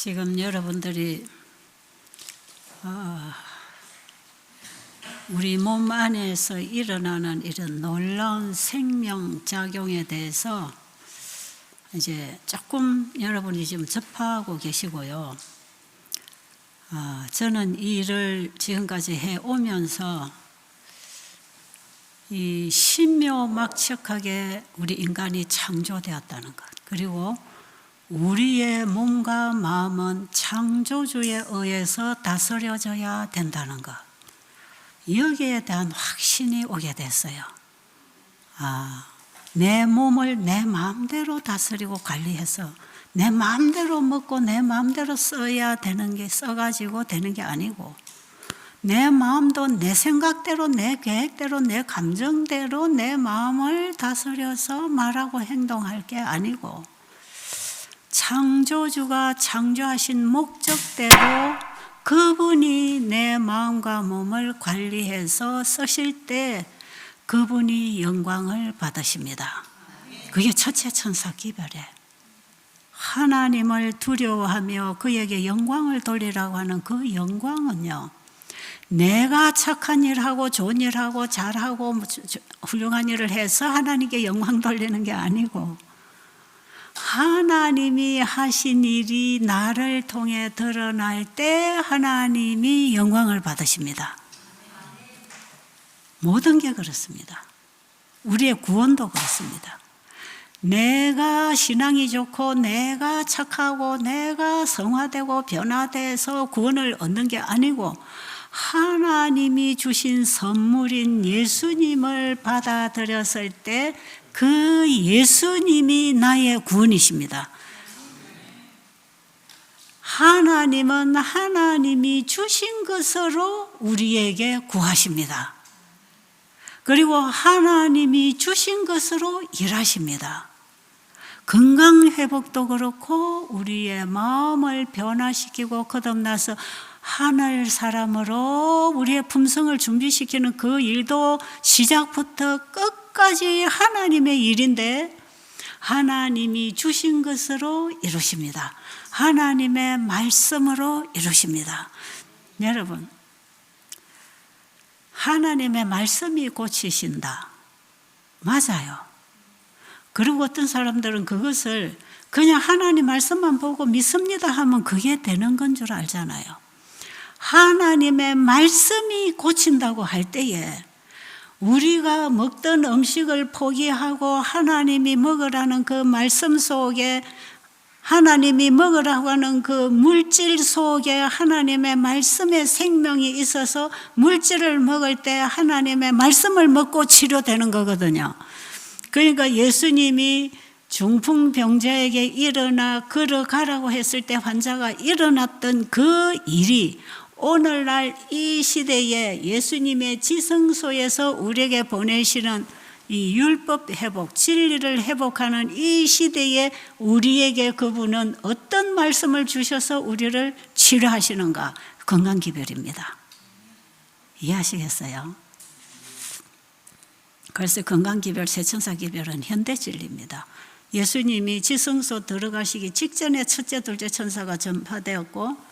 지금 여러분들이 우리 몸 안에서 일어나는 이런 놀라운 생명작용에 대해서 이제 조금 여러분이 지금 접하고 계시고요. 저는 이 일을 지금까지 해오면서 이 신묘막측하게 우리 인간이 창조되었다는 것, 그리고 우리의 몸과 마음은 창조주에 의해서 다스려져야 된다는 것, 여기에 대한 확신이 오게 됐어요. 내 몸을 내 마음대로 다스리고 관리해서 내 마음대로 먹고 내 마음대로 써야 되는 게 써가지고 되는 게 아니고, 내 마음도 내 생각대로 내 계획대로 내 감정대로 내 마음을 다스려서 말하고 행동할 게 아니고, 창조주가 창조하신 목적대로 그분이 내 마음과 몸을 관리해서 쓰실 때 그분이 영광을 받으십니다. 그게 첫째 천사 기별에 하나님을 두려워하며 그에게 영광을 돌리라고 하는 그 영광은요, 내가 착한 일하고 좋은 일하고 잘하고 훌륭한 일을 해서 하나님께 영광 돌리는 게 아니고, 하나님이 하신 일이 나를 통해 드러날 때 하나님이 영광을 받으십니다. 모든 게 그렇습니다. 우리의 구원도 그렇습니다. 내가 신앙이 좋고 내가 착하고 내가 성화되고 변화돼서 구원을 얻는 게 아니고, 하나님이 주신 선물인 예수님을 받아들였을 때 그 예수님이 나의 구원이십니다. 하나님은 하나님이 주신 것으로 우리에게 구하십니다. 그리고 하나님이 주신 것으로 일하십니다. 건강회복도 그렇고 우리의 마음을 변화시키고 거듭나서 하늘 사람으로 우리의 품성을 준비시키는 그 일도 시작부터 끝까지 하나님의 일인데, 하나님이 주신 것으로 이루십니다. 하나님의 말씀으로 이루십니다. 여러분, 하나님의 말씀이 고치신다. 맞아요. 그리고 어떤 사람들은 그것을 그냥 하나님 말씀만 보고 믿습니다 하면 그게 되는 건 줄 알잖아요. 하나님의 말씀이 고친다고 할 때에 우리가 먹던 음식을 포기하고 하나님이 먹으라는 그 말씀 속에, 하나님이 먹으라고 하는 그 물질 속에 하나님의 말씀의 생명이 있어서 물질을 먹을 때 하나님의 말씀을 먹고 치료되는 거거든요. 그러니까 예수님이 중풍병자에게 일어나 걸어가라고 했을 때 환자가 일어났던 그 일이 오늘날 이 시대에 예수님의 지성소에서 우리에게 보내시는 이 율법 회복, 진리를 회복하는 이 시대에 우리에게 그분은 어떤 말씀을 주셔서 우리를 치료하시는가? 건강기별입니다. 이해하시겠어요? 그래서 건강기별, 세천사기별은 현대진리입니다. 예수님이 지성소 들어가시기 직전에 첫째, 둘째 천사가 전파되었고,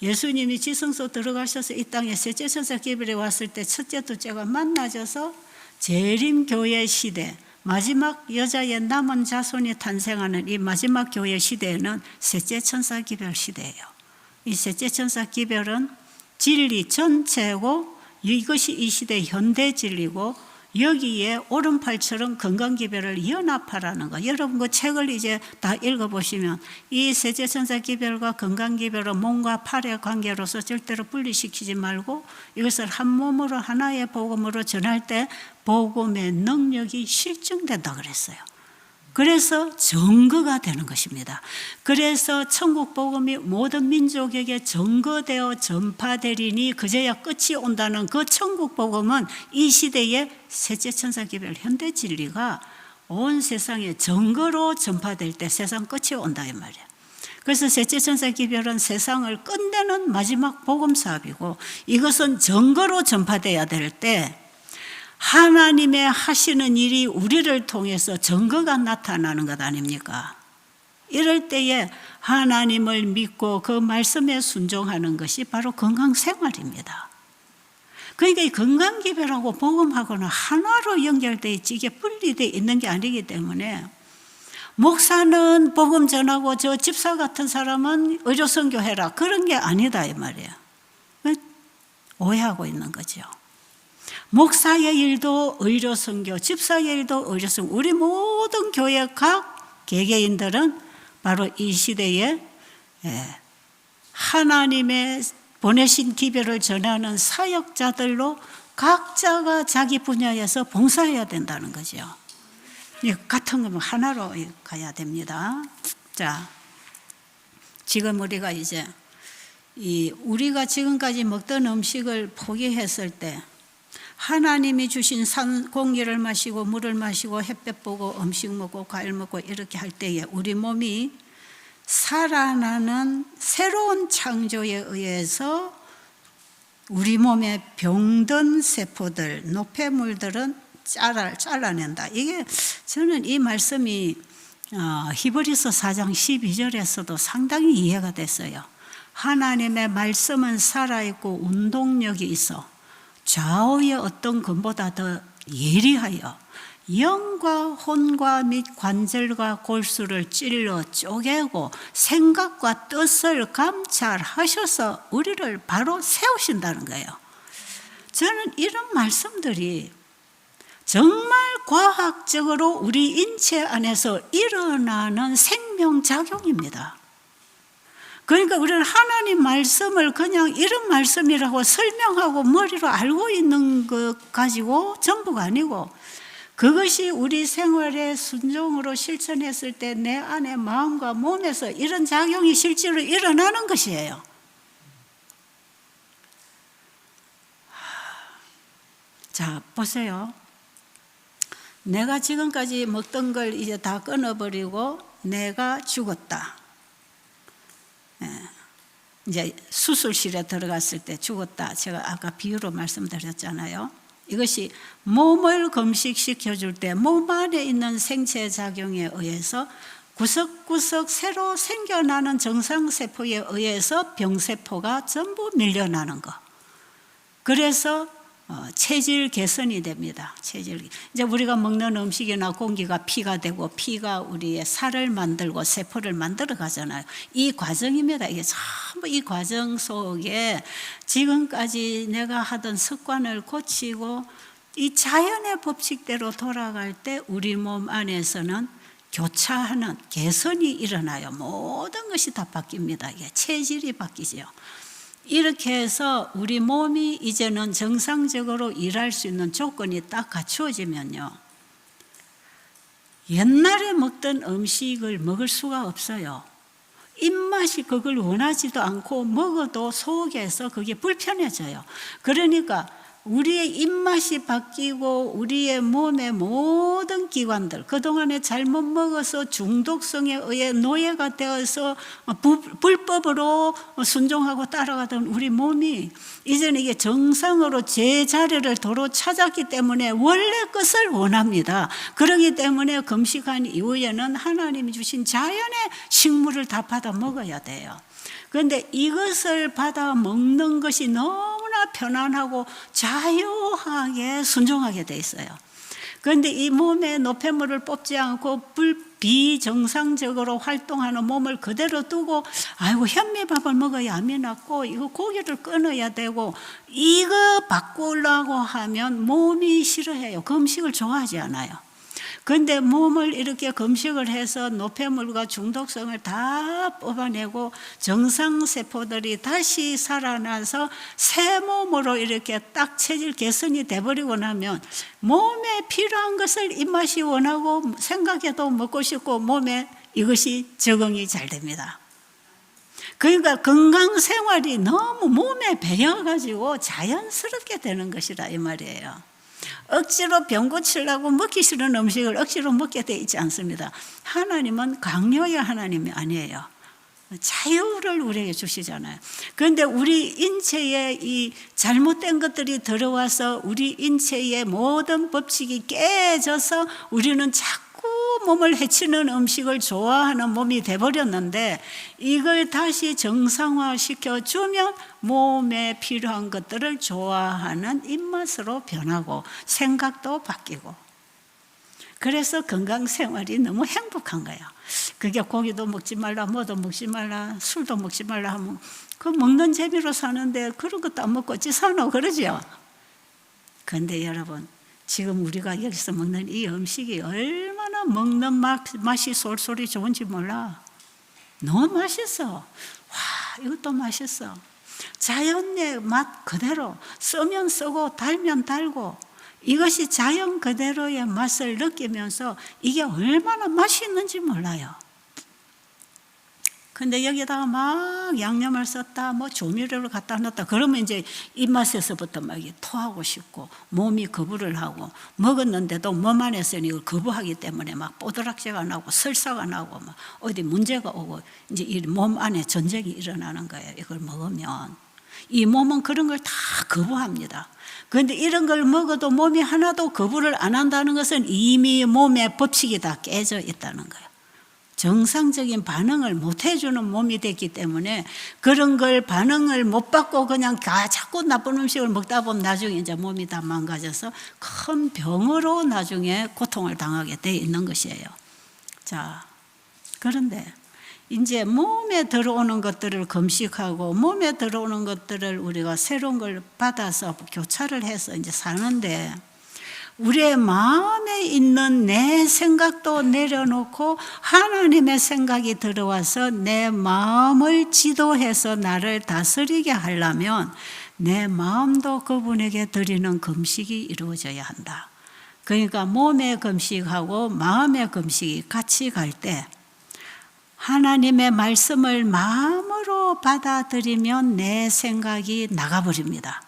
예수님이 지성소 들어가셔서 이 땅에 셋째 천사 기별에 왔을 때 첫째, 둘째가 만나져서 재림교회 시대, 마지막 여자의 남은 자손이 탄생하는 이 마지막 교회 시대에는 셋째 천사 기별 시대예요. 이 셋째 천사 기별은 진리 전체고, 이것이 이 시대의 현대 진리고, 여기에 오른팔처럼 건강기별을 연합하라는 거. 여러분 그 책을 이제 다 읽어보시면 이 셋째 천사 기별과 건강기별은 몸과 팔의 관계로서 절대로 분리시키지 말고 이것을 한 몸으로 하나의 복음으로 전할 때 복음의 능력이 실증된다 그랬어요. 그래서 증거가 되는 것입니다. 그래서 천국 복음이 모든 민족에게 증거되어 전파되리니 그제야 끝이 온다는 그 천국 복음은 이 시대의 셋째 천사 기별 현대 진리가 온 세상에 증거로 전파될 때 세상 끝이 온다 이 말이에요. 그래서 셋째 천사 기별은 세상을 끝내는 마지막 복음 사업이고, 이것은 증거로 전파돼야 될 때 하나님의 하시는 일이 우리를 통해서 증거가 나타나는 것 아닙니까? 이럴 때에 하나님을 믿고 그 말씀에 순종하는 것이 바로 건강생활입니다. 그러니까 이 건강기별하고 복음하고는 하나로 연결되어 있지 이게 분리되어 있는 게 아니기 때문에 목사는 복음 전하고 저 집사 같은 사람은 의료선교해라 그런 게 아니다 이 말이에요. 오해하고 있는 거죠. 목사의 일도 의료선교, 집사의 일도 의료선교. 우리 모든 교회 각 개개인들은 바로 이 시대에 하나님의 보내신 기별을 전하는 사역자들로 각자가 자기 분야에서 봉사해야 된다는 거죠. 같은 거면 하나로 가야 됩니다. 자, 지금 우리가 이제 우리가 지금까지 먹던 음식을 포기했을 때 하나님이 주신 산 공기를 마시고 물을 마시고 햇볕 보고 음식 먹고 과일 먹고 이렇게 할 때에 우리 몸이 살아나는 새로운 창조에 의해서 우리 몸의 병든 세포들, 노폐물들은 잘라낸다. 이게 저는 이 말씀이 히브리서 4장 12절에서도 상당히 이해가 됐어요. 하나님의 말씀은 살아있고 운동력이 있어 좌우의 어떤 것보다 더 예리하여 영과 혼과 및 관절과 골수를 찔러 쪼개고 생각과 뜻을 감찰하셔서 우리를 바로 세우신다는 거예요. 저는 이런 말씀들이 정말 과학적으로 우리 인체 안에서 일어나는 생명작용입니다. 그러니까 우리는 하나님 말씀을 그냥 이런 말씀이라고 설명하고 머리로 알고 있는 것 가지고 전부가 아니고 그것이 우리 생활에 순종으로 실천했을 때 내 안에 마음과 몸에서 이런 작용이 실제로 일어나는 것이에요. 자, 보세요. 내가 지금까지 먹던 걸 이제 다 끊어버리고 내가 죽었다. 이제 수술실에 들어갔을 때 죽었다. 제가 아까 비유로 말씀드렸잖아요. 이것이 몸을 금식시켜 줄 때 몸 안에 있는 생체 작용에 의해서 구석구석 새로 생겨나는 정상세포에 의해서 병세포가 전부 밀려나는 거. 그래서 체질 개선이 됩니다. 이제 우리가 먹는 음식이나 공기가 피가 되고 피가 우리의 살을 만들고 세포를 만들어 가잖아요. 이 과정입니다. 이게 전부 이 과정 속에 지금까지 내가 하던 습관을 고치고 이 자연의 법칙대로 돌아갈 때 우리 몸 안에서는 교차하는 개선이 일어나요. 모든 것이 다 바뀝니다. 이게 체질이 바뀌죠. 이렇게 해서 우리 몸이 이제는 정상적으로 일할 수 있는 조건이 딱 갖추어지면요. 옛날에 먹던 음식을 먹을 수가 없어요. 입맛이 그걸 원하지도 않고 먹어도 속에서 그게 불편해져요. 그러니까 우리의 입맛이 바뀌고 우리의 몸의 모든 기관들 그동안에 잘못 먹어서 중독성에 의해 노예가 되어서 불법으로 순종하고 따라가던 우리 몸이 이제는 이게 정상으로 제자리를 도로 찾았기 때문에 원래 것을 원합니다. 그렇기 때문에 금식한 이후에는 하나님이 주신 자연의 식물을 다 받아 먹어야 돼요. 그런데 이것을 받아 먹는 것이 너무나 편안하고 자유하게 순종하게 돼 있어요. 그런데 이 몸에 노폐물을 뽑지 않고 비정상적으로 활동하는 몸을 그대로 두고 아이고 현미밥을 먹어야 암이 낫고 이거 고기를 끊어야 되고 이거 바꾸려고 하면 몸이 싫어해요. 금식을 좋아하지 않아요. 그런데 몸을 이렇게 금식을 해서 노폐물과 중독성을 다 뽑아내고 정상세포들이 다시 살아나서 새 몸으로 이렇게 딱 체질 개선이 돼버리고 나면 몸에 필요한 것을 입맛이 원하고 생각해도 먹고 싶고 몸에 이것이 적응이 잘 됩니다. 그러니까 건강생활이 너무 몸에 배어가지고 자연스럽게 되는 것이라 이 말이에요. 억지로 병 고치려고 먹기 싫은 음식을 억지로 먹게 돼 있지 않습니다. 하나님은 강요의 하나님이 아니에요. 자유를 우리에게 주시잖아요. 그런데 우리 인체에 이 잘못된 것들이 들어와서 우리 인체의 모든 법칙이 깨져서 우리는 자꾸 자꾸 몸을 해치는 음식을 좋아하는 몸이 돼버렸는데, 이걸 다시 정상화시켜주면 몸에 필요한 것들을 좋아하는 입맛으로 변하고 생각도 바뀌고, 그래서 건강생활이 너무 행복한 거예요. 그게 고기도 먹지 말라, 뭐도 먹지 말라, 술도 먹지 말라 하면 그 먹는 재미로 사는데 그런 것도 안 먹고 어찌 사노, 그러죠. 그런데 여러분, 지금 우리가 여기서 먹는 이 음식이 얼마나 먹는 맛이 쏠쏠이 좋은지 몰라. 너무 맛있어. 와, 이것도 맛있어. 자연의 맛 그대로, 쓰면 쓰고 달면 달고, 이것이 자연 그대로의 맛을 느끼면서 이게 얼마나 맛있는지 몰라요. 근데 여기다가 막 양념을 썼다, 뭐 조미료를 갖다 넣었다, 그러면 이제 입맛에서부터 막 토하고 싶고 몸이 거부를 하고, 먹었는데도 몸 안에서는 이걸 거부하기 때문에 막 뽀드락지가 나고 설사가 나고 막 어디 문제가 오고, 이제 이 몸 안에 전쟁이 일어나는 거예요. 이걸 먹으면 이 몸은 그런 걸 다 거부합니다. 그런데 이런 걸 먹어도 몸이 하나도 거부를 안 한다는 것은 이미 몸의 법칙이 다 깨져 있다는 거예요. 정상적인 반응을 못 해주는 몸이 됐기 때문에, 그런 걸 반응을 못 받고 그냥 자꾸 나쁜 음식을 먹다 보면 나중에 이제 몸이 다 망가져서 큰 병으로 나중에 고통을 당하게 돼 있는 것이에요. 자, 그런데 이제 몸에 들어오는 것들을 금식하고 몸에 들어오는 것들을 우리가 새로운 걸 받아서 교차를 해서 이제 사는데, 우리의 마음에 있는 내 생각도 내려놓고 하나님의 생각이 들어와서 내 마음을 지도해서 나를 다스리게 하려면 내 마음도 그분에게 드리는 금식이 이루어져야 한다. 그러니까 몸의 금식하고 마음의 금식이 같이 갈 때, 하나님의 말씀을 마음으로 받아들이면 내 생각이 나가버립니다.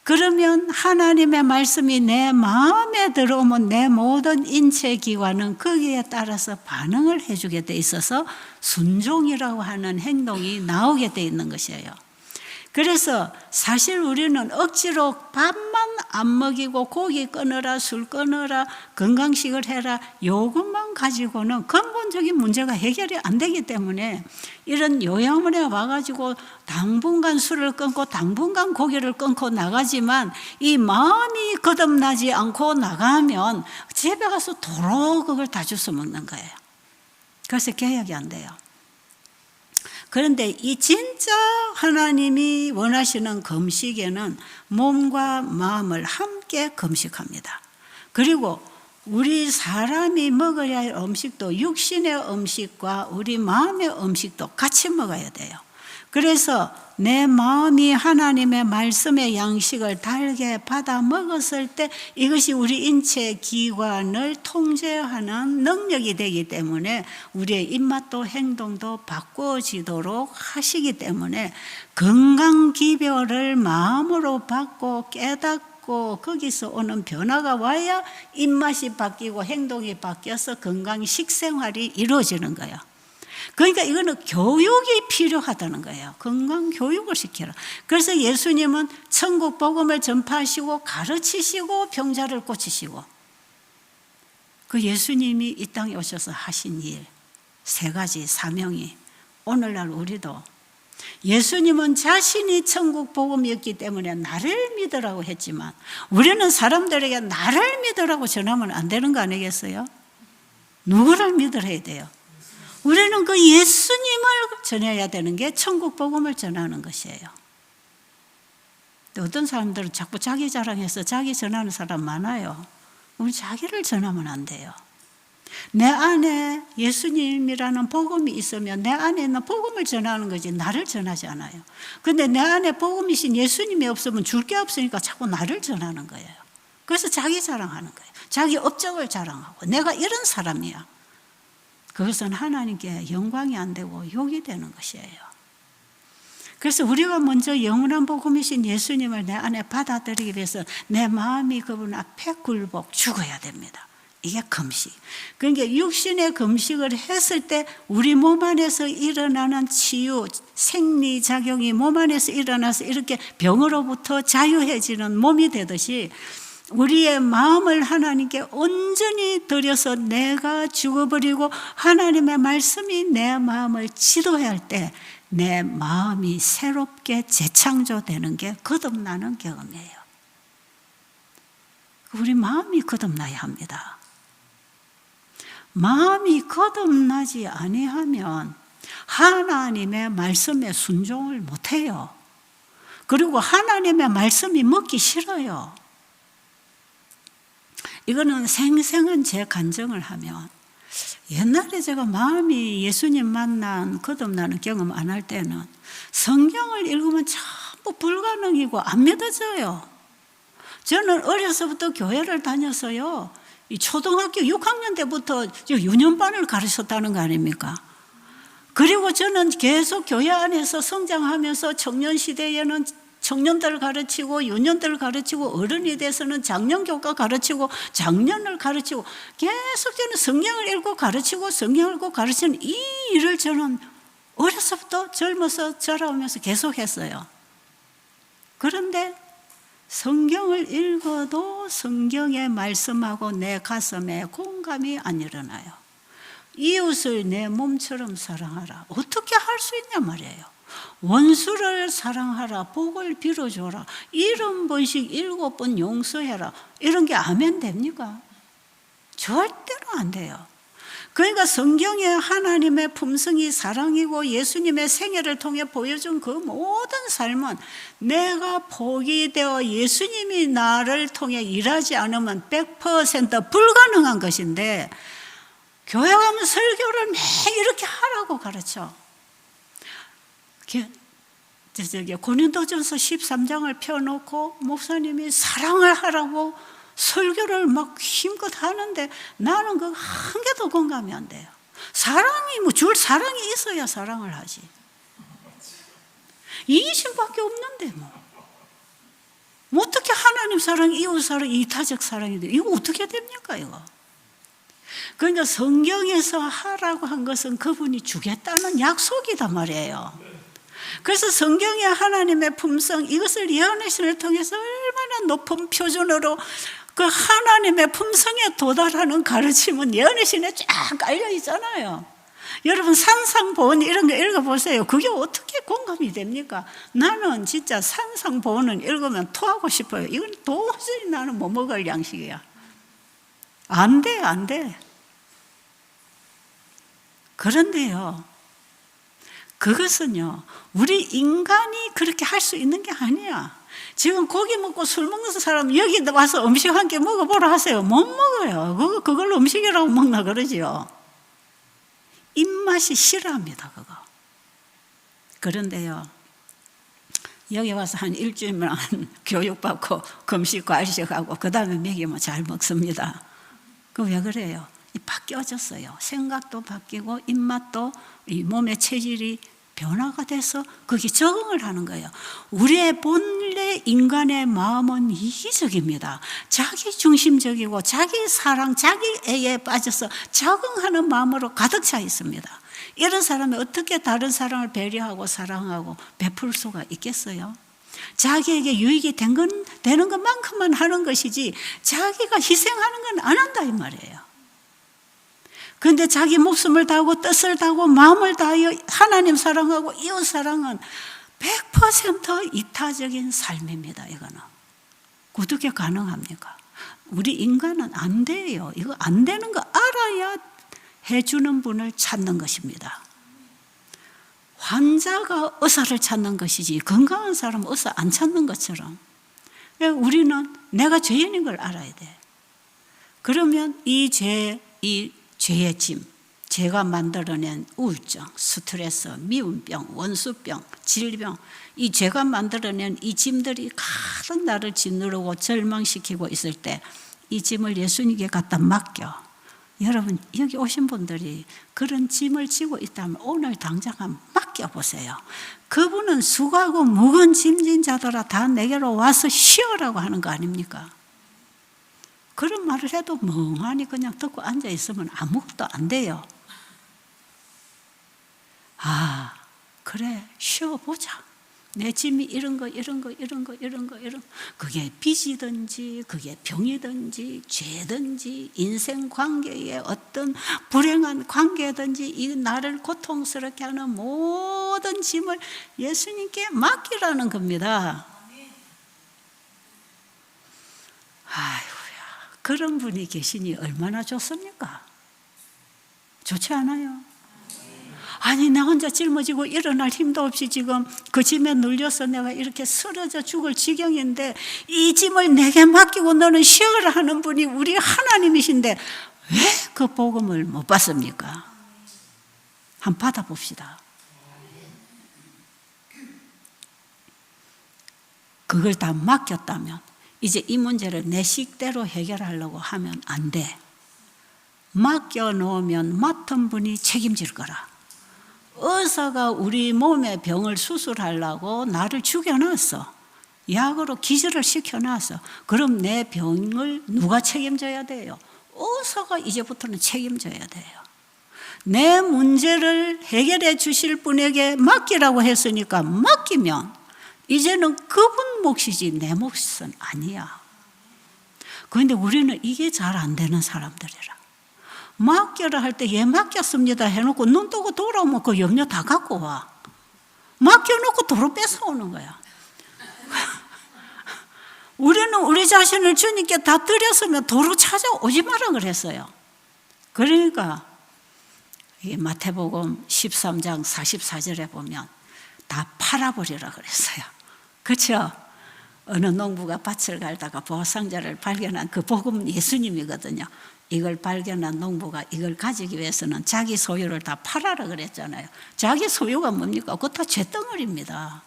그러면 하나님의 말씀이 내 마음에 들어오면 내 모든 인체 기관은 거기에 따라서 반응을 해주게 돼 있어서 순종이라고 하는 행동이 나오게 돼 있는 것이에요. 그래서 사실 우리는 억지로 밥만 안 먹이고 고기 끊어라, 술 끊어라, 건강식을 해라, 이것만 가지고는 근본적인 문제가 해결이 안 되기 때문에 이런 요양원에 와가지고 당분간 술을 끊고 당분간 고기를 끊고 나가지만 이 마음이 거듭나지 않고 나가면 집에 가서 도로 그걸 다 주워 먹는 거예요. 그래서 개혁이 안 돼요. 그런데 이 진짜 하나님이 원하시는 금식에는 몸과 마음을 함께 금식합니다. 그리고 우리 사람이 먹어야 할 음식도 육신의 음식과 우리 마음의 음식도 같이 먹어야 돼요. 그래서 내 마음이 하나님의 말씀의 양식을 달게 받아 먹었을 때 이것이 우리 인체 기관을 통제하는 능력이 되기 때문에 우리의 입맛도 행동도 바꿔지도록 하시기 때문에 건강기별을 마음으로 받고 깨닫고 거기서 오는 변화가 와야 입맛이 바뀌고 행동이 바뀌어서 건강 식생활이 이루어지는 거예요. 그러니까 이거는 교육이 필요하다는 거예요. 건강 교육을 시켜라. 그래서 예수님은 천국 복음을 전파하시고 가르치시고 병자를 고치시고, 그 예수님이 이 땅에 오셔서 하신 일 세 가지 사명이 오늘날 우리도, 예수님은 자신이 천국 복음이었기 때문에 나를 믿으라고 했지만 우리는 사람들에게 나를 믿으라고 전하면 안 되는 거 아니겠어요? 누구를 믿으래야 돼요? 우리는 그 예수님을 전해야 되는 게 천국 복음을 전하는 것이에요. 어떤 사람들은 자꾸 자기 자랑해서 자기 전하는 사람 많아요. 우리 자기를 전하면 안 돼요. 내 안에 예수님이라는 복음이 있으면 내 안에 있는 복음을 전하는 거지 나를 전하지 않아요. 그런데 내 안에 복음이신 예수님이 없으면 줄 게 없으니까 자꾸 나를 전하는 거예요. 그래서 자기 자랑하는 거예요. 자기 업적을 자랑하고 내가 이런 사람이야. 그것은 하나님께 영광이 안 되고 욕이 되는 것이에요. 그래서 우리가 먼저 영원한 복음이신 예수님을 내 안에 받아들이기 위해서 내 마음이 그분 앞에 굴복 죽어야 됩니다. 이게 금식. 그러니까 육신의 금식을 했을 때 우리 몸 안에서 일어나는 치유, 생리작용이 몸 안에서 일어나서 이렇게 병으로부터 자유해지는 몸이 되듯이 우리의 마음을 하나님께 온전히 드려서 내가 죽어버리고 하나님의 말씀이 내 마음을 지도할 때 내 마음이 새롭게 재창조되는 게 거듭나는 경험이에요. 우리 마음이 거듭나야 합니다. 마음이 거듭나지 아니하면 하나님의 말씀에 순종을 못해요. 그리고 하나님의 말씀이 먹기 싫어요. 이거는 생생한 제 간증을 하면, 옛날에 제가 마음이 예수님 만난 거듭나는 경험 안 할 때는 성경을 읽으면 전부 불가능이고 안 믿어져요. 저는 어려서부터 교회를 다녀서요, 이 초등학교 6학년 때부터 유년반을 가르쳤다는 거 아닙니까? 그리고 저는 계속 교회 안에서 성장하면서 청년 시대에는 청년들 가르치고 유년들 가르치고 어른이 돼서는 장년교과 가르치고 장년을 가르치고 계속 저는 성경을 읽고 가르치고 성경을 읽고 가르치는 이 일을 저는 어려서부터 젊어서 자라오면서 계속했어요. 그런데 성경을 읽어도 성경의 말씀하고 내 가슴에 공감이 안 일어나요. 이웃을 내 몸처럼 사랑하라. 어떻게 할 수 있냐 말이에요. 원수를 사랑하라. 복을 빌어줘라. 70번씩 7번 용서해라. 이런 게 아멘 됩니까? 절대로 안 돼요. 그러니까 성경에 하나님의 품성이 사랑이고 예수님의 생애를 통해 보여준 그 모든 삶은 내가 복이 되어 예수님이 나를 통해 일하지 않으면 100% 불가능한 것인데, 교회 가면 설교를 매일 이렇게 하라고 가르쳐. 고린도전서 13장을 펴놓고 목사님이 사랑을 하라고 설교를 막 힘껏 하는데 나는 그 한 개도 공감이 안 돼요. 사랑이 사랑이 있어야 사랑을 하지. 이심밖에 없는데 뭐 어떻게 하나님 사랑, 이웃 사랑, 이타적 사랑이 돼? 이거 어떻게 됩니까 이거? 그러니까 성경에서 하라고 한 것은 그분이 주겠다는 약속이단 말이에요. 그래서 성경의 하나님의 품성, 이것을 예언의 신을 통해서 얼마나 높은 표준으로 그 하나님의 품성에 도달하는 가르침은 예언의 신에 쫙 깔려 있잖아요. 여러분 산상보원 이런 거 읽어보세요. 그게 어떻게 공감이 됩니까? 나는 진짜 산상보원은 읽으면 토하고 싶어요. 이건 도저히 나는 못 먹을 양식이야. 안 돼, 안 돼. 그런데요, 그것은요, 우리 인간이 그렇게 할 수 있는 게 아니야. 지금 고기 먹고 술 먹는 사람 여기 와서 음식 한 개 먹어보라 하세요. 못 먹어요. 그걸 음식이라고 먹나 그러지요. 입맛이 싫어합니다, 그거. 그런데요, 여기 와서 한 일주일만 교육받고 금식 과식하고 그 다음에 먹이면 잘 먹습니다. 그 왜 그래요? 바뀌어졌어요. 생각도 바뀌고 입맛도 이 몸의 체질이 변화가 돼서 거기에 적응을 하는 거예요. 우리의 본래 인간의 마음은 이기적입니다. 자기 중심적이고 자기 사랑, 자기 애에 빠져서 적응하는 마음으로 가득 차 있습니다. 이런 사람이 어떻게 다른 사람을 배려하고 사랑하고 베풀 수가 있겠어요? 자기에게 유익이 되는 것만큼만 하는 것이지 자기가 희생하는 건 안 한다 이 말이에요. 그런데 자기 목숨을 다하고 뜻을 다하고 마음을 다하여 하나님 사랑하고 이웃 사랑은 100% 이타적인 삶입니다. 이거는 어떻게 가능합니까? 우리 인간은 안 돼요. 이거 안 되는 거 알아야 해주는 분을 찾는 것입니다. 환자가 의사를 찾는 것이지 건강한 사람은 의사 안 찾는 것처럼 우리는 내가 죄인인 걸 알아야 돼. 그러면 이 죄의 짐, 죄가 만들어낸 우울증, 스트레스, 미움병, 원수병, 질병, 이 죄가 만들어낸 이 짐들이 가득 나를 짓누르고 절망시키고 있을 때 이 짐을 예수님께 갖다 맡겨. 여러분 여기 오신 분들이 그런 짐을 지고 있다면 오늘 당장 한번 맡겨보세요. 그분은 수고하고 무거운 짐진 자들아 다 내게로 와서 쉬어라고 하는 거 아닙니까? 그런 말을 해도 멍하니 그냥 듣고 앉아있으면 아무것도 안 돼요. 아, 그래, 쉬어보자. 내 짐이 이런 거 그게 빚이든지 그게 병이든지 죄든지 인생 관계의 어떤 불행한 관계든지 이 나를 고통스럽게 하는 모든 짐을 예수님께 맡기라는 겁니다. 아이고야, 그런 분이 계시니 얼마나 좋습니까? 좋지 않아요? 아니, 나 혼자 짊어지고 일어날 힘도 없이 지금 그 짐에 눌려서 내가 이렇게 쓰러져 죽을 지경인데 이 짐을 내게 맡기고 너는 쉬어라 하는 분이 우리 하나님이신데 왜 그 복음을 못 받습니까? 한번 받아봅시다. 그걸 다 맡겼다면 이제 이 문제를 내 식대로 해결하려고 하면 안 돼. 맡겨놓으면 맡은 분이 책임질 거라. 의사가 우리 몸의 병을 수술하려고 나를 죽여놨어. 약으로 기절을 시켜놨어. 그럼 내 병을 누가 책임져야 돼요? 의사가 이제부터는 책임져야 돼요. 내 문제를 해결해 주실 분에게 맡기라고 했으니까 맡기면 이제는 그분 몫이지 내 몫은 아니야. 그런데 우리는 이게 잘 안 되는 사람들이라. 맡겨라 할 때 예 맡겼습니다 해놓고 눈 뜨고 돌아오면 그 염려 다 갖고 와. 맡겨놓고 도로 뺏어오는 거야. 우리는 우리 자신을 주님께 다 드렸으면 도로 찾아오지 마라 그랬어요. 그러니까 이 마태복음 13장 44절에 보면 다 팔아버리라 그랬어요. 그렇죠? 어느 농부가 밭을 갈다가 보상자를 발견한 그 복음 예수님이거든요. 이걸 발견한 농부가 이걸 가지기 위해서는 자기 소유를 다 팔아라 그랬잖아요. 자기 소유가 뭡니까? 그거 다 쇳덩어리입니다.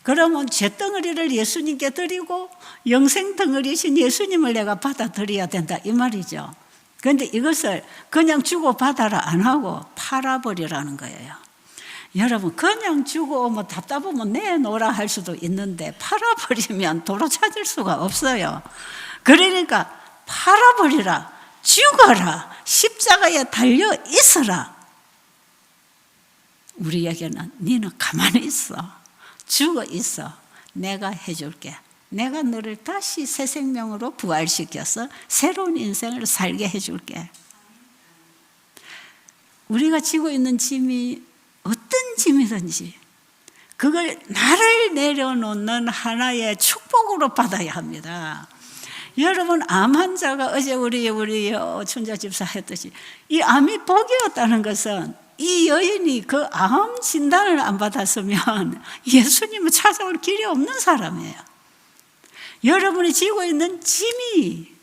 그러면 쇳덩어리를 예수님께 드리고 영생 덩어리신 예수님을 내가 받아들여야 된다 이 말이죠. 그런데 이것을 그냥 주고 받아라 안 하고 팔아버리라는 거예요. 여러분 그냥 주고 뭐 답답하면 내놓으라 할 수도 있는데 팔아버리면 도로 찾을 수가 없어요. 그러니까 팔아버리라, 죽어라, 십자가에 달려 있어라. 우리에게는 너는 가만히 있어, 죽어 있어, 내가 해줄게. 내가 너를 다시 새 생명으로 부활시켜서 새로운 인생을 살게 해줄게. 우리가 지고 있는 짐이 어떤 짐이든지 그걸 나를 내려놓는 하나의 축복으로 받아야 합니다. 여러분 암 환자가 어제 우리 춘자 집사 했듯이 이 암이 복이었다는 것은 이 여인이 그 암 진단을 안 받았으면 예수님을 찾아올 길이 없는 사람이에요. 여러분이 지고 있는 짐이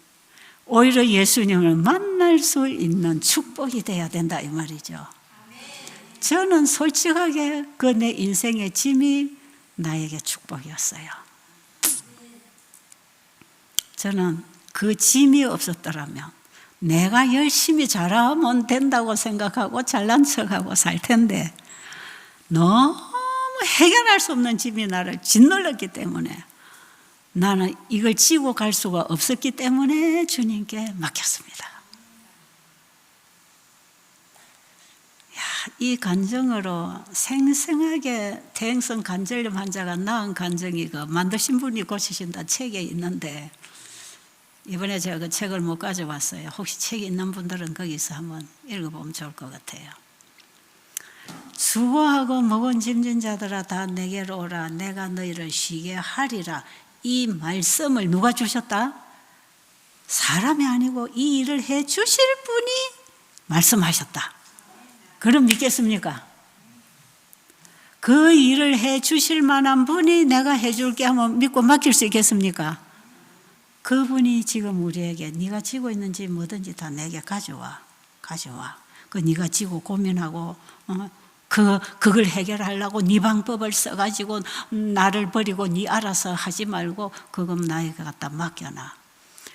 오히려 예수님을 만날 수 있는 축복이 돼야 된다 이 말이죠. 저는 솔직하게 그 내 인생의 짐이 나에게 축복이었어요. 저는 그 짐이 없었더라면 내가 열심히 잘하면 된다고 생각하고 잘난 척하고 살 텐데 너무 해결할 수 없는 짐이 나를 짓눌렀기 때문에 나는 이걸 지고 갈 수가 없었기 때문에 주님께 맡겼습니다. 이 간증으로 생생하게 대행성 관절염 환자가 낳은 간증이 그 만드신 분이 고치신다 책에 있는데 이번에 제가 그 책을 못 가져왔어요. 혹시 책이 있는 분들은 거기서 한번 읽어보면 좋을 것 같아요. 수고하고 무거운 짐진 자들아 다 내게로 오라. 내가 너희를 쉬게 하리라. 이 말씀을 누가 주셨다? 사람이 아니고 이 일을 해 주실 분이 말씀하셨다. 그럼 믿겠습니까? 그 일을 해 주실 만한 분이 내가 해 줄게 하면 믿고 맡길 수 있겠습니까? 그분이 지금 우리에게 네가 지고 있는 짐 뭐든지 다 내게 가져와. 그 네가 지고 고민하고 그걸 해결하려고 네 방법을 써가지고 나를 버리고 네 알아서 하지 말고 그거 나에게 갖다 맡겨놔.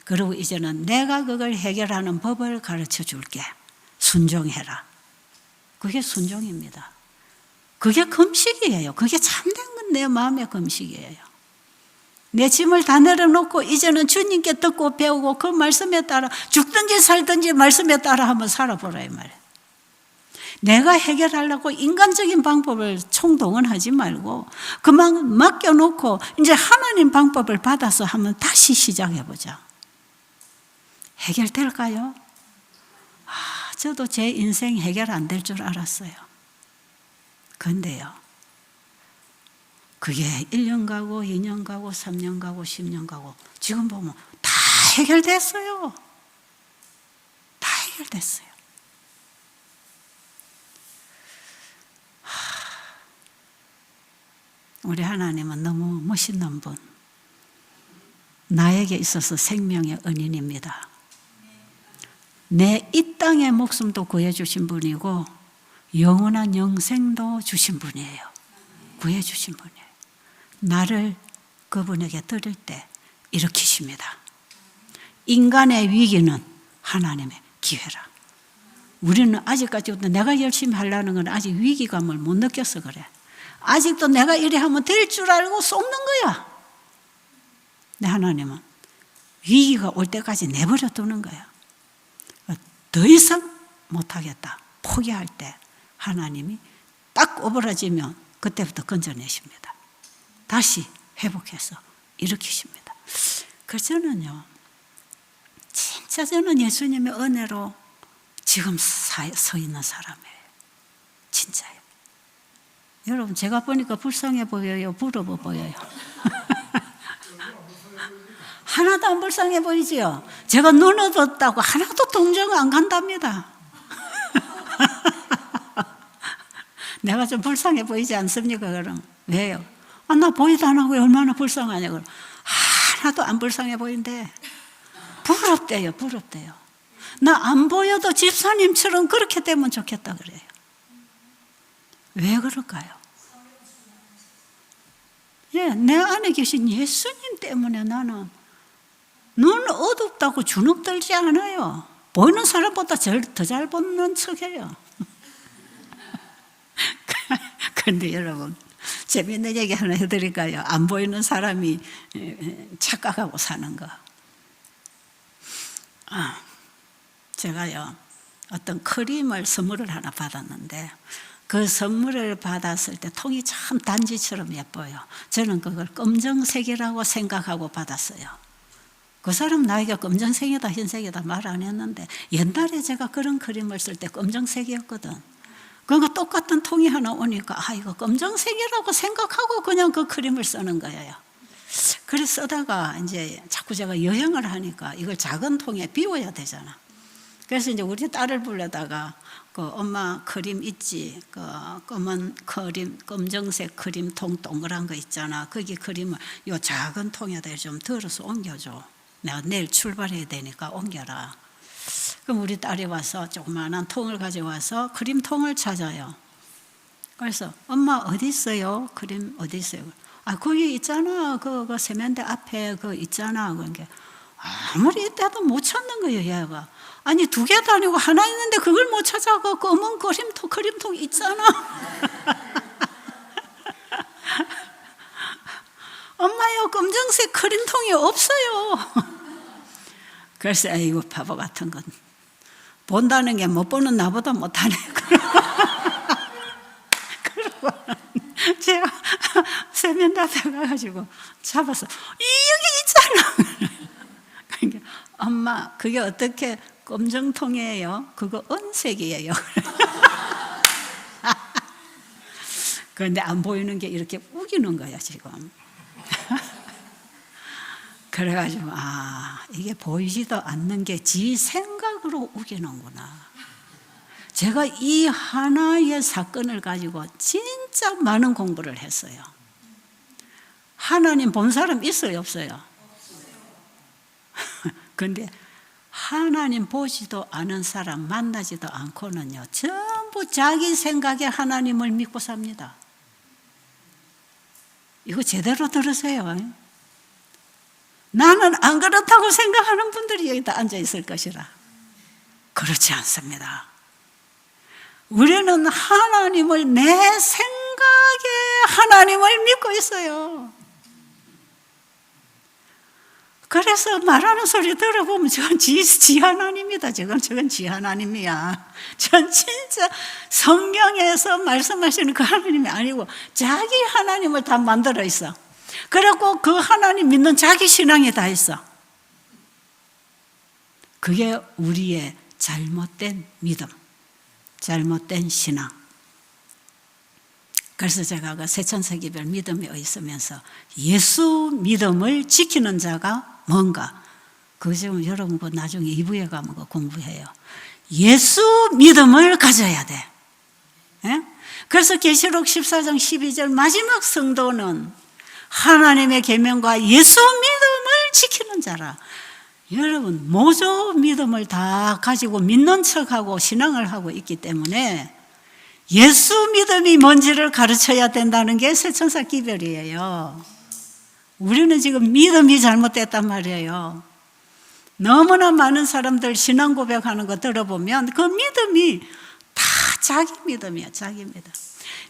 그리고 이제는 내가 그걸 해결하는 법을 가르쳐 줄게. 순종해라. 그게 순종입니다. 그게 금식이에요. 그게 참된 건 내 마음의 금식이에요. 내 짐을 다 내려놓고 이제는 주님께 듣고 배우고 그 말씀에 따라 죽든지 살든지 말씀에 따라 한번 살아보라 이 말이에요. 내가 해결하려고 인간적인 방법을 총동원하지 말고 그만 맡겨놓고 이제 하나님 방법을 받아서 한번 다시 시작해보자. 해결될까요? 저도 제 인생 해결 안 될 줄 알았어요. 그런데요, 그게 1년 가고 2년 가고 3년 가고 10년 가고 지금 보면 다 해결됐어요. 다 해결됐어요. 우리 하나님은 너무 멋있는 분, 나에게 있어서 생명의 은인입니다. 내 이 땅의 목숨도 구해주신 분이고 영원한 영생도 주신 분이에요. 구해주신 분이에요. 나를 그분에게 드릴 때 일으키십니다. 인간의 위기는 하나님의 기회라. 우리는 아직까지도 내가 열심히 하려는 건 아직 위기감을 못 느껴서 그래. 아직도 내가 이래 하면 될 줄 알고 쏟는 거야. 근데 하나님은 위기가 올 때까지 내버려 두는 거야. 더 이상 못하겠다 포기할 때 하나님이 딱 오버라지면 그때부터 건져내십니다. 다시 회복해서 일으키십니다. 그래서 저는요, 진짜 저는 예수님의 은혜로 지금 서 있는 사람이에요. 진짜요. 여러분, 제가 보니까 불쌍해 보여요? 부러워 보여요? 하나도 안 불쌍해 보이지요? 제가 눈을 떴다고 하나도 동정 안 간답니다. 내가 좀 불쌍해 보이지 않습니까? 그럼 왜요? 나 보이도 안 하고 얼마나 불쌍하냐? 그럼 하나도 안 불쌍해 보인대. 부럽대요, 부럽대요. 나 안 보여도 집사님처럼 그렇게 되면 좋겠다 그래요. 왜 그럴까요? 내 안에 계신 예수님 때문에 나는 눈 어둡다고 주눅 들지 않아요. 보이는 사람보다 더 잘 보는 척해요. 그런데 여러분, 재미있는 얘기 하나 해드릴까요? 안 보이는 사람이 착각하고 사는 거. 제가요, 어떤 크림을 선물을 하나 받았는데 그 선물을 받았을 때 통이 참 단지처럼 예뻐요. 저는 그걸 검정색이라고 생각하고 받았어요. 그 사람 나에게 검정색이다 흰색이다 말 안 했는데 옛날에 제가 그런 크림을 쓸 때 검정색이었거든. 그러니까 똑같은 통이 하나 오니까 이거 검정색이라고 생각하고 그냥 그 크림을 쓰는 거예요. 그래서 쓰다가 이제 자꾸 제가 여행을 하니까 이걸 작은 통에 비워야 되잖아. 그래서 이제 우리 딸을 불러다가 그 엄마 크림 있지? 그 검은 크림, 검정색 크림통 동그란 거 있잖아. 거기 크림을 요 작은 통에다 좀 덜어서 옮겨줘. 내가 내일 출발해야 되니까 옮겨라. 그럼 우리 딸이 와서 조그마한 통을 가져와서 크림통을 찾아요. 그래서 엄마 어디 있어요? 크림 어디 있어요? 거기 있잖아. 그 세면대 앞에 그 있잖아. 그러니까 아무리 이때도 못 찾는 거예요, 얘가. 아니 2개도 아니고 하나 있는데 그걸 못 찾아. 그 검은 크림통 있잖아. 엄마요, 검정색 크림통이 없어요. 그래서 아이고 바보 같은 건 본다는 게 못 보는 나보다 못하네. 그러고 제가 세면대 앞에 가가지고 잡아서 여기 있잖아. 그러니까 엄마 그게 어떻게 검정통이에요? 그거 은색이에요. 그런데 안 보이는 게 이렇게 우기는 거야 지금. 그래가지고 이게 보이지도 않는 게 지 생각으로 우기는구나. 제가 이 하나의 사건을 가지고 진짜 많은 공부를 했어요. 하나님 본 사람 있어요, 없어요? 그런데 하나님 보지도 않은 사람 만나지도 않고는요, 전부 자기 생각에 하나님을 믿고 삽니다. 이거 제대로 들으세요. 나는 안 그렇다고 생각하는 분들이 여기다 앉아 있을 것이라. 그렇지 않습니다. 우리는 하나님을 내 생각에 하나님을 믿고 있어요. 그래서 말하는 소리 들어보면 저건 지 하나님이다. 저건 지 하나님이야. 전 진짜 성경에서 말씀하시는 그 하나님이 아니고 자기 하나님을 다 만들어 있어. 그리고 그 하나님 믿는 자기 신앙이 다 있어. 그게 우리의 잘못된 믿음, 잘못된 신앙. 그래서 제가 그 세천세기별 믿음이 있으면서 예수 믿음을 지키는 자가 뭔가, 그거 지금 여러분 나중에 2부에 가면 공부해요. 예수 믿음을 가져야 돼. 예? 그래서 계시록 14장 12절 마지막 성도는 하나님의 계명과 예수 믿음을 지키는 자라. 여러분 모조 믿음을 다 가지고 믿는 척하고 신앙을 하고 있기 때문에 예수 믿음이 뭔지를 가르쳐야 된다는 게 세천사 기별이에요. 우리는 지금 믿음이 잘못됐단 말이에요. 너무나 많은 사람들 신앙 고백하는 거 들어보면 그 믿음이 다 자기 믿음이야. 자기 믿음.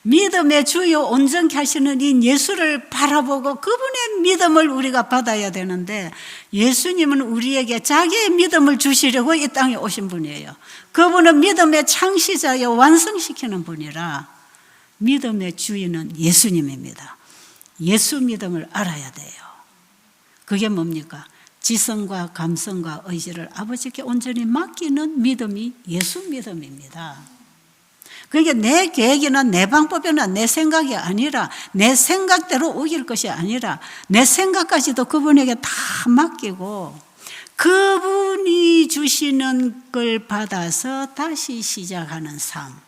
믿음의 주요 온전케 하시는 이 예수를 바라보고 그분의 믿음을 우리가 받아야 되는데, 예수님은 우리에게 자기의 믿음을 주시려고 이 땅에 오신 분이에요. 그분은 믿음의 창시자여 완성시키는 분이라 믿음의 주인은 예수님입니다. 예수 믿음을 알아야 돼요. 그게 뭡니까? 지성과 감성과 의지를 아버지께 온전히 맡기는 믿음이 예수 믿음입니다. 그게 내 계획이나 내 방법이나 내 생각이 아니라, 내 생각대로 우길 것이 아니라 내 생각까지도 그분에게 다 맡기고 그분이 주시는 걸 받아서 다시 시작하는 삶.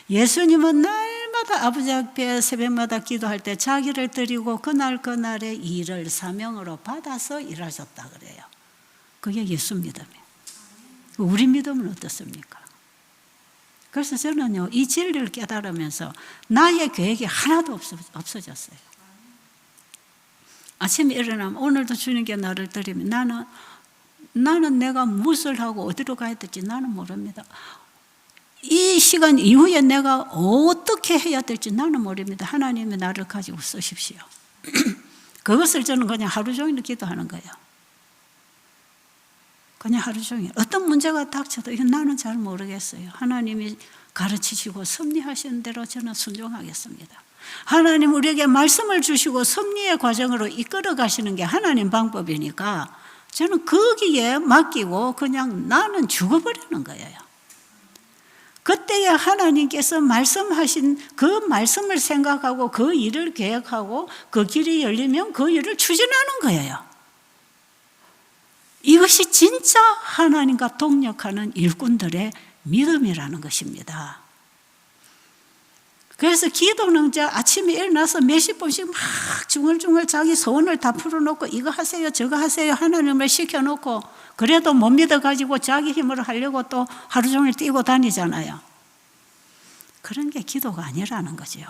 예수님은 날마다 아버지 앞에 새벽마다 기도할 때 자기를 드리고 그날의 일을 사명으로 받아서 일하셨다 그래요. 그게 예수 믿음이에요. 우리 믿음은 어떻습니까? 그래서 저는요, 이 진리를 깨달으면서 나의 계획이 하나도 없어졌어요. 아침에 일어나면 오늘도 주님께 나를 드리면 나는 내가 무엇을 하고 어디로 가야 될지 나는 모릅니다. 이 시간 이후에 내가 어떻게 해야 될지 나는 모릅니다. 하나님이 나를 가지고 쓰십시오. 그것을 저는 그냥 하루 종일 기도하는 거예요. 그냥 하루 종일 어떤 문제가 닥쳐도 이건 나는 잘 모르겠어요. 하나님이 가르치시고 섭리하시는 대로 저는 순종하겠습니다. 하나님 우리에게 말씀을 주시고 섭리의 과정으로 이끌어 가시는 게 하나님 방법이니까 저는 거기에 맡기고 그냥 나는 죽어버리는 거예요. 그때에 하나님께서 말씀하신 그 말씀을 생각하고 그 일을 계획하고 그 길이 열리면 그 일을 추진하는 거예요. 이것이 진짜 하나님과 동력하는 일꾼들의 믿음이라는 것입니다. 그래서 기도는 아침에 일어나서 몇십 번씩 막 중얼중얼 자기 소원을 다 풀어놓고 이거 하세요 저거 하세요 하나님을 시켜놓고 그래도 못 믿어가지고 자기 힘으로 하려고 또 하루 종일 뛰고 다니잖아요. 그런 게 기도가 아니라는 거죠.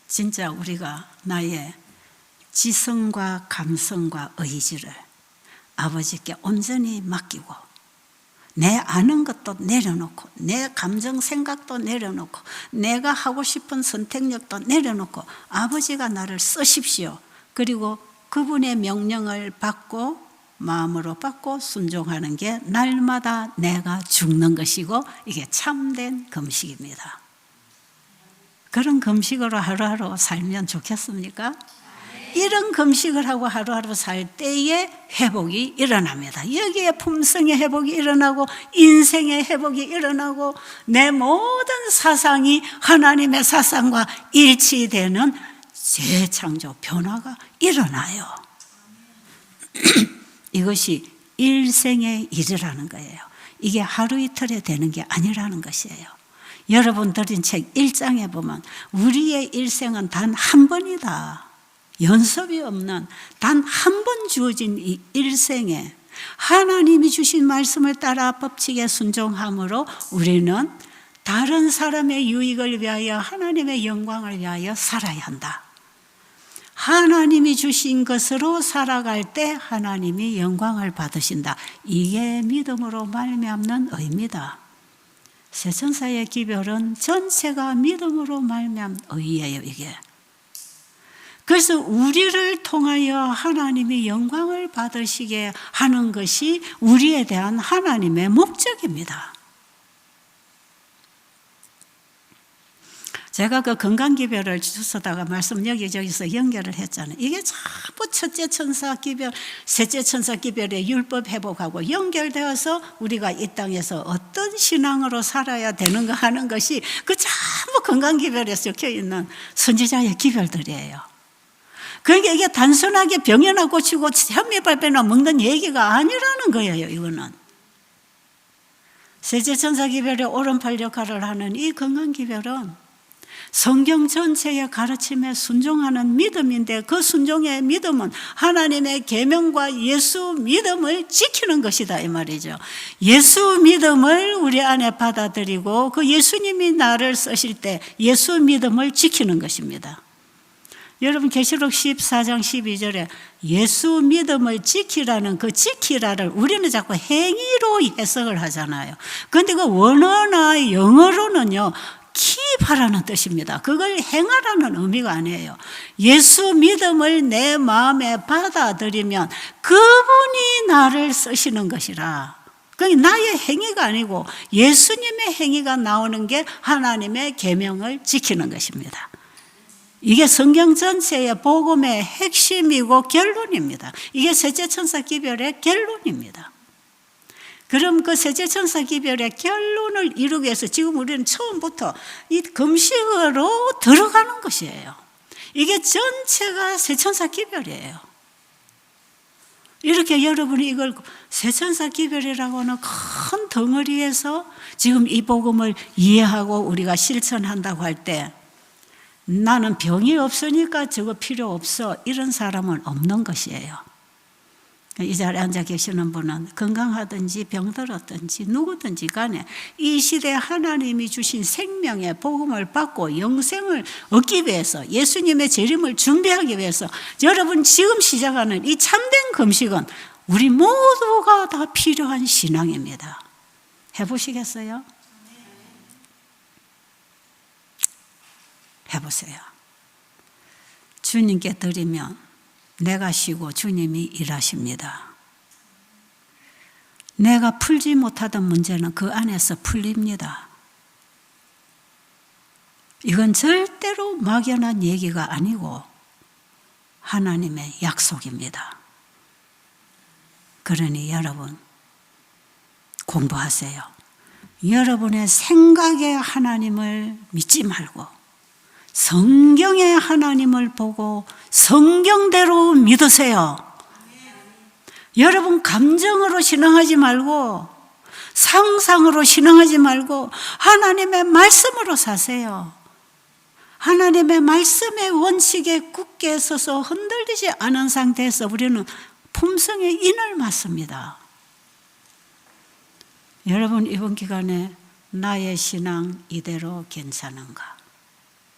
진짜 우리가 나의 지성과 감성과 의지를 아버지께 온전히 맡기고 내 아는 것도 내려놓고 내 감정 생각도 내려놓고 내가 하고 싶은 선택력도 내려놓고 아버지가 나를 쓰십시오. 그리고 그분의 명령을 받고 마음으로 받고 순종하는 게 날마다 내가 죽는 것이고 이게 참된 금식입니다. 그런 금식으로 하루하루 살면 좋겠습니까? 이런 금식을 하고 하루하루 살 때에 회복이 일어납니다. 여기에 품성의 회복이 일어나고 인생의 회복이 일어나고 내 모든 사상이 하나님의 사상과 일치되는 재창조 변화가 일어나요. 이것이 일생의 일이라는 거예요. 이게 하루 이틀에 되는 게 아니라는 것이에요. 여러분 들은 책 1장에 보면 우리의 일생은 단 한 번이다. 연습이 없는 단 한 번 주어진 이 일생에 하나님이 주신 말씀을 따라 법칙에 순종함으로 우리는 다른 사람의 유익을 위하여 하나님의 영광을 위하여 살아야 한다. 하나님이 주신 것으로 살아갈 때 하나님이 영광을 받으신다. 이게 믿음으로 말미암는 의입니다. 세천사의 기별은 전체가 믿음으로 말미암은 의예요. 이게 그래서 우리를 통하여 하나님이 영광을 받으시게 하는 것이 우리에 대한 하나님의 목적입니다. 제가 그 건강기별을 주워다가 말씀 여기저기서 연결을 했잖아요. 이게 전부 첫째 천사 기별, 셋째 천사 기별의 율법 회복하고 연결되어서 우리가 이 땅에서 어떤 신앙으로 살아야 되는가 하는 것이 그 전부 건강기별에 적혀 있는 선지자의 기별들이에요. 그러니까 이게 단순하게 병이나 고치고 현미밥이나 먹는 얘기가 아니라는 거예요. 이거는 셋째 천사 기별의 오른팔 역할을 하는 이 건강기별은 성경 전체의 가르침에 순종하는 믿음인데, 그 순종의 믿음은 하나님의 계명과 예수 믿음을 지키는 것이다 이 말이죠. 예수 믿음을 우리 안에 받아들이고 그 예수님이 나를 쓰실 때 예수 믿음을 지키는 것입니다. 여러분 계시록 14장 12절에 예수 믿음을 지키라는 그 지키라를 우리는 자꾸 행위로 해석을 하잖아요. 그런데 그 원어나 영어로는요 keep하라는 뜻입니다. 그걸 행하라는 의미가 아니에요. 예수 믿음을 내 마음에 받아들이면 그분이 나를 쓰시는 것이라. 그게 나의 행위가 아니고 예수님의 행위가 나오는 게 하나님의 계명을 지키는 것입니다. 이게 성경 전체의 복음의 핵심이고 결론입니다. 이게 셋째 천사 기별의 결론입니다. 그럼 그 셋째 천사 기별의 결론을 이루기 위해서 지금 우리는 처음부터 이 금식으로 들어가는 것이에요. 이게 전체가 셋 천사 기별이에요. 이렇게 여러분이 이걸 셋 천사 기별이라고 하는 큰 덩어리에서 지금 이 복음을 이해하고 우리가 실천한다고 할 때, 나는 병이 없으니까 저거 필요 없어, 이런 사람은 없는 것이에요. 이 자리에 앉아 계시는 분은 건강하든지 병들었든지 누구든지 간에 이 시대에 하나님이 주신 생명의 복음을 받고 영생을 얻기 위해서, 예수님의 재림을 준비하기 위해서 여러분 지금 시작하는 이 참된 금식은 우리 모두가 다 필요한 신앙입니다. 해보시겠어요? 해보세요. 주님께 드리면 내가 쉬고 주님이 일하십니다. 내가 풀지 못하던 문제는 그 안에서 풀립니다. 이건 절대로 막연한 얘기가 아니고 하나님의 약속입니다. 그러니 여러분 공부하세요. 여러분의 생각의 하나님을 믿지 말고 성경의 하나님을 보고 성경대로 믿으세요. 여러분 감정으로 신앙하지 말고 상상으로 신앙하지 말고 하나님의 말씀으로 사세요. 하나님의 말씀의 원칙에 굳게 서서 흔들리지 않은 상태에서 우리는 품성의 인을 맞습니다. 여러분 이번 기간에 나의 신앙 이대로 괜찮은가?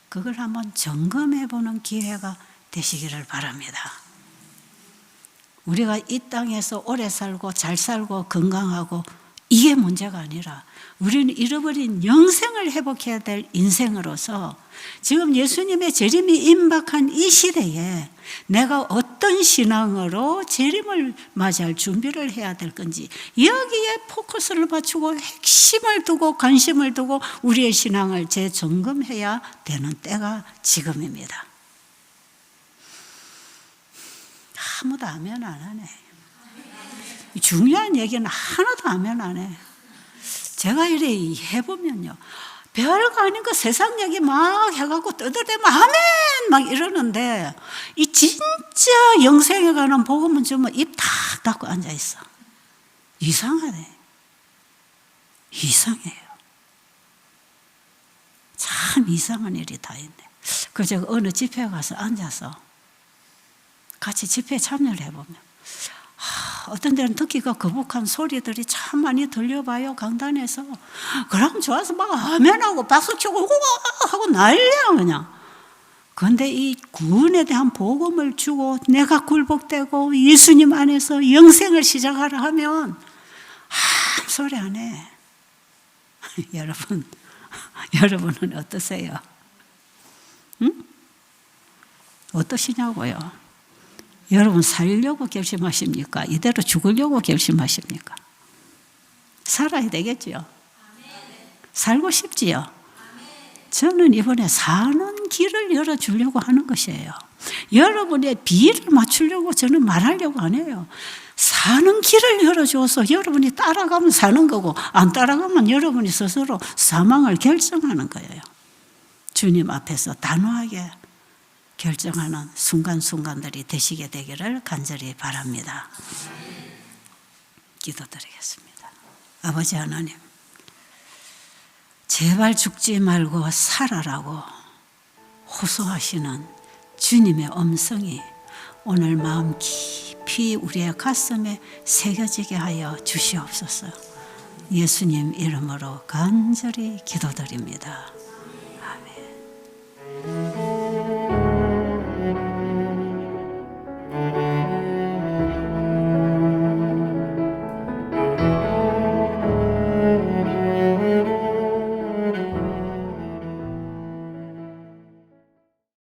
그걸 한번 점검해 보는 기회가 되시기를 바랍니다. 우리가 이 땅에서 오래 살고 잘 살고 건강하고 이게 문제가 아니라 우리는 잃어버린 영생을 회복해야 될 인생으로서 지금 예수님의 재림이 임박한 이 시대에 내가 어떤 신앙으로 재림을 맞이할 준비를 해야 될 건지 여기에 포커스를 맞추고 핵심을 두고 관심을 두고 우리의 신앙을 재점검해야 되는 때가 지금입니다. 아무도 아멘 안 하네. 중요한 얘기는 하나도 아멘 안 해. 제가 이래 해보면요, 별거 아닌 거 세상 얘기 막 해갖고 떠들대면 아멘 막 이러는데 이 진짜 영생에 관한 복음은 좀 입 탁 닫고 앉아있어. 이상하네. 이상해요. 참 이상한 일이 다 있네. 그 제가 어느 집회에 가서 앉아서 같이 집회에 참여를 해보면 어떤 데는 듣기가 거북한 소리들이 참 많이 들려봐요, 강단에서. 그럼 좋아서 막 아멘하고 박수치고 우와 하고 난리야 그냥. 그런데 이 구원에 대한 복음을 주고 내가 굴복되고 예수님 안에서 영생을 시작하라 하면 아무 소리 안 해. 여러분은 어떠세요? 응? 어떠시냐고요? 여러분 살려고 결심하십니까? 이대로 죽으려고 결심하십니까? 살아야 되겠지요. 살고 싶지요. 저는 이번에 사는 길을 열어주려고 하는 것이에요. 여러분의 비를 맞추려고 저는 말하려고 안 해요. 사는 길을 열어줘서 여러분이 따라가면 사는 거고 안 따라가면 여러분이 스스로 사망을 결정하는 거예요. 주님 앞에서 단호하게 결정하는 순간순간들이 되시게 되기를 간절히 바랍니다. 기도드리겠습니다. 아버지 하나님, 제발 죽지 말고 살아라고 호소하시는 주님의 음성이 오늘 마음 깊이 우리의 가슴에 새겨지게 하여 주시옵소서. 예수님 이름으로 간절히 기도드립니다. 아멘.